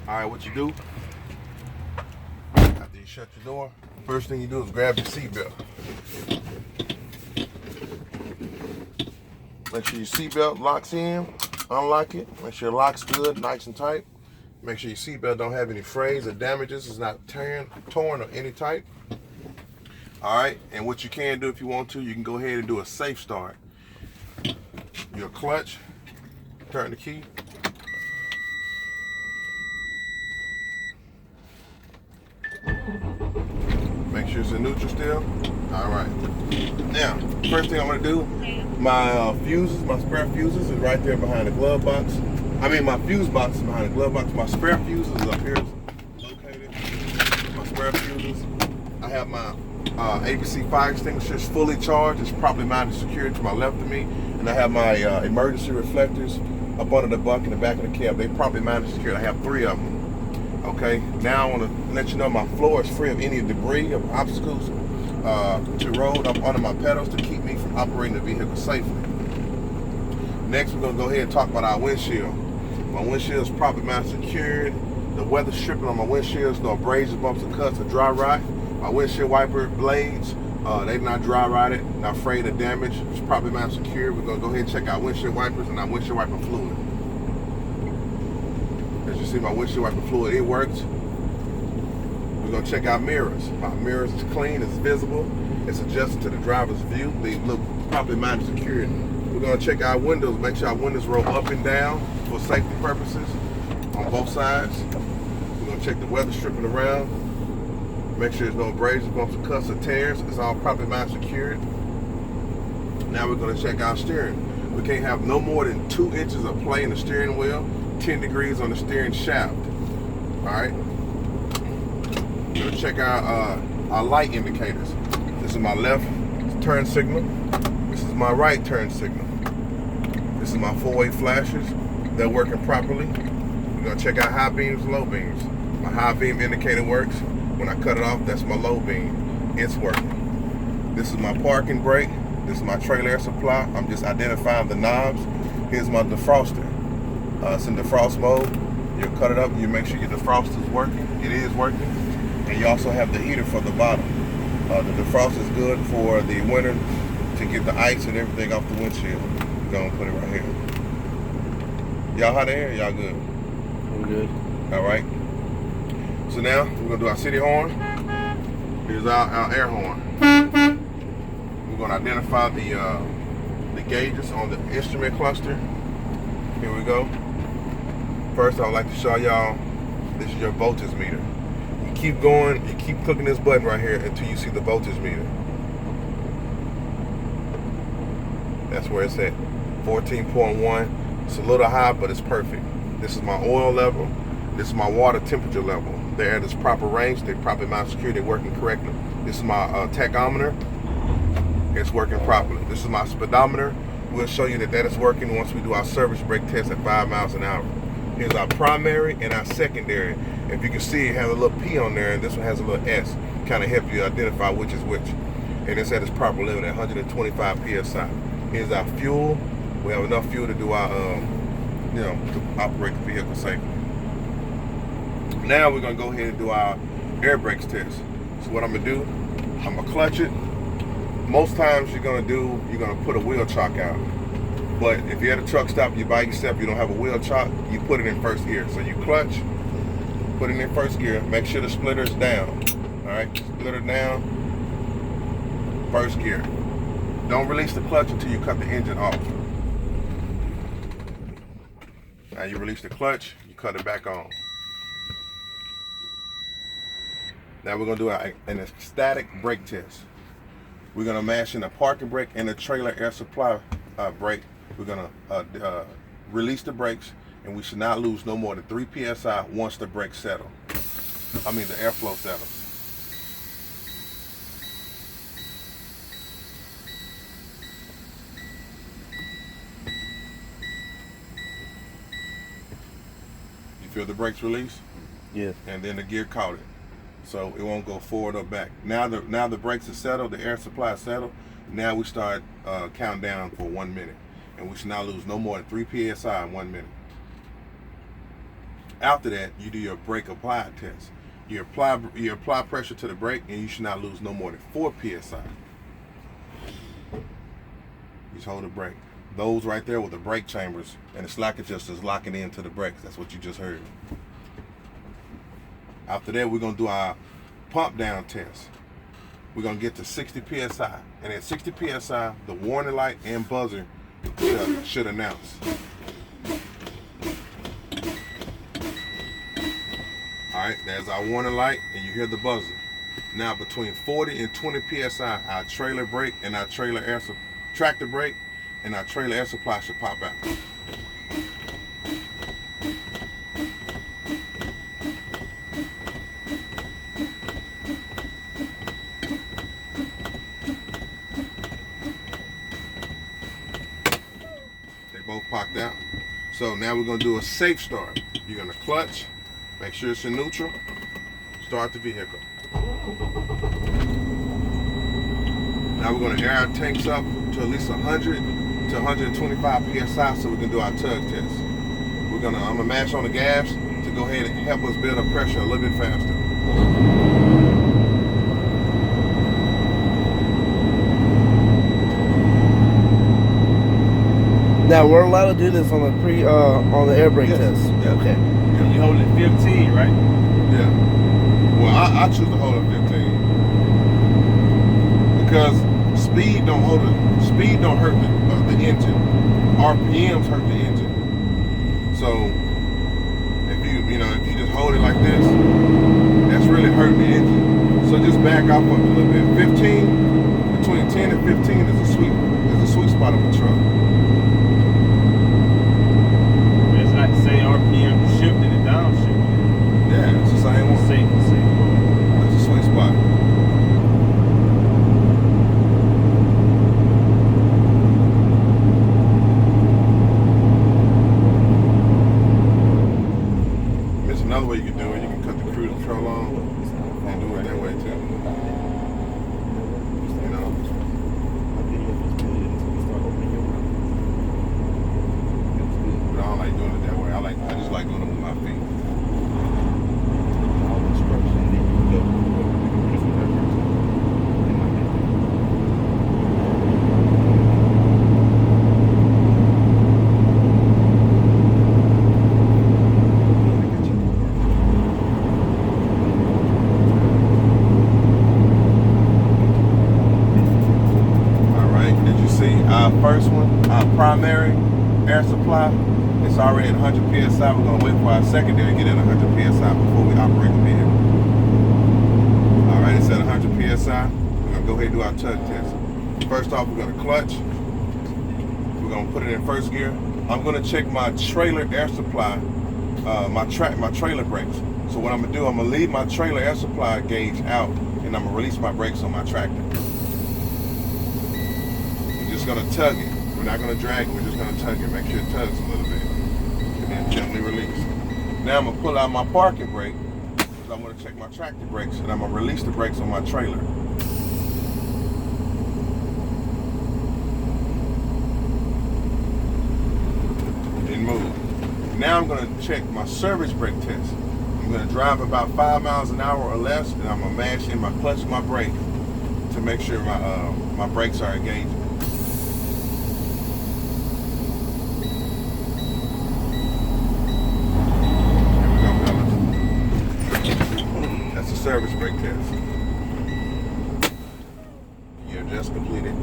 All right, what you do, after you shut your door, first thing you do is grab your seatbelt. Make sure your seatbelt locks in, unlock it, make sure it locks good, nice and tight. Make sure your seatbelt don't have any frays or damages, it's not torn or any type. All right, and what you can do if you want to, you can go ahead and do a safe start. Your clutch, turn the key. Make sure it's in neutral still. All right. Now, first thing I'm gonna do, my fuses, my spare fuses is right there behind the glove box. I mean, my fuse box is behind the glove box. My spare fuses is up here located. My spare fuses. I have my ABC fire extinguishers fully charged. It's properly mounted secured to my left of me. And I have my emergency reflectors up under the bucket in the back of the cab. They properly mounted secured. I have 3 of them. Okay, now I want to let you know my floor is free of any debris, of obstacles to road up under my pedals to keep me from operating the vehicle safely. Next, we're going to go ahead and talk about our windshield. My windshield is properly mounted secured. The weather stripping on my windshield, no abrasions, bumps, or cuts, or dry rot. My windshield wiper blades, they're not dry rotted, not afraid of damage. It's properly mounted secured. We're going to go ahead and check our windshield wipers and our windshield wiper fluid. As you see, my windshield wiper fluid, it works. We're gonna check our mirrors. My mirrors is clean, it's visible, it's adjusted to the driver's view. They look properly mounted secured. We're gonna check our windows, make sure our windows roll up and down for safety purposes on both sides. We're gonna check the weather stripping around. Make sure there's no abrasions, bumps, or cuts, or tears. It's all properly mounted secured. Now we're gonna check our steering. We can't have no more than 2 inches of play in the steering wheel, 10 degrees on the steering shaft. All right. We're gonna check our light indicators. This is my left turn signal. This is my right turn signal. This is my 4-way flashers. They're working properly. We're gonna check our high beams, low beams. My high beam indicator works. When I cut it off, that's my low beam. It's working. This is my parking brake. This is my trailer air supply. I'm just identifying the knobs. Here's my defroster. It's in defrost mode. You cut it up and you make sure your defroster is working. It is working. And you also have the heater for the bottom. The defrost is good for the winter to get the ice and everything off the windshield. We're gonna put it right here. Y'all hot air? Y'all good? I'm good. All right. So now we're gonna do our city horn. Here's our air horn. We're gonna identify the gauges on the instrument cluster. Here we go. First, I would like to show y'all, this is your voltage meter. You keep going, you keep clicking this button right here until you see the voltage meter. That's where it's at, 14.1. It's a little high, but it's perfect. This is my oil level. This is my water temperature level. They're at its proper range. They're properly mounted security. They're working correctly. This is my tachometer. It's working properly. This is my speedometer. We'll show you that is working once we do our service brake test at 5 miles an hour. Here's our primary and our secondary. If you can see, it has a little P on there, and this one has a little S. Kind of help you identify which is which. And it's at its proper limit at 125 PSI. Here's our fuel. We have enough fuel to do our, to operate the vehicle safely. Now we're gonna go ahead and do our air brakes test. So what I'm gonna do, I'm gonna clutch it. Most times you're gonna put a wheel chock out. But if you're at a truck stop, you're by yourself, you don't have a wheel chock, you put it in first gear. So you clutch, put it in first gear, make sure the splitter's down. All right, splitter down, first gear. Don't release the clutch until you cut the engine off. Now you release the clutch, you cut it back on. Now we're gonna do an static brake test. We're gonna mash in a parking brake and a trailer air supply brake. We're gonna release the brakes, and we should not lose no more than 3 PSI once the brakes settle. I mean the airflow settles. You feel the brakes release? Yes. And then the gear caught it. So it won't go forward or back. Now the brakes are settled, the air supply is settled. Now we start counting down for 1 minute. And we should not lose no more than 3 PSI in 1 minute. After that, you do your brake applied test. You apply pressure to the brake, and you should not lose no more than 4 psi. Just hold the brake. Those right there were the brake chambers, and the slack adjuster is locking into the brakes. That's what you just heard. After that, we're gonna do our pump down test. We're gonna get to 60 psi, and at 60 psi, the warning light and buzzer should announce. Alright, there's our warning light, and you hear the buzzer. Now, between 40 and 20 psi, our trailer brake and our tractor brake and our trailer air supply should pop out. They both popped out. So now we're gonna do a safe start. You're gonna clutch, make sure it's in neutral, start the vehicle. Now we're gonna air our tanks up to at least 100 to 125 psi so we can do our tug test. I'm gonna mash on the gas to go ahead and help us build up pressure a little bit faster. Now we're allowed to do this on the on the air brake test. Yeah. Okay. And you hold it 15, right? Yeah. Well, I choose to hold it 15 because speed don't hurt the engine. RPMs hurt the engine. So if you just hold it like this, that's really hurting the engine. So just back off a little bit. 15, between 10 and 15 is a sweet spot of a truck. It's not the same RPM shifting and downshifting. Yeah, it's the same one. Same. That's a sweet spot. There's another way you can do it. You can cut the cruise control on and do it that way too. You know. But I don't like doing it that way. I just like doing it with my feet. First one, our primary air supply, it's already at 100 psi. We're going to wait for our secondary to get at 100 psi before we operate the vehicle. All right, it's at 100 psi. We're going to go ahead and do our tug test. First off, we're going to clutch. We're going to put it in first gear. I'm going to check my trailer air supply, my trailer brakes. So what I'm going to do, I'm going to leave my trailer air supply gauge out, and I'm going to release my brakes on my tractor. Going to tug it. We're not going to drag it. We're just going to tug it. Make sure it tugs a little bit. And then gently release. Now I'm going to pull out my parking brake. Because I'm going to check my tractor brakes. And I'm going to release the brakes on my trailer. And move. Now I'm going to check my service brake test. I'm going to drive about 5 miles an hour or less. And I'm going to mash in my clutch and my brake to make sure my brakes are engaged. Service brake test. You're just completed.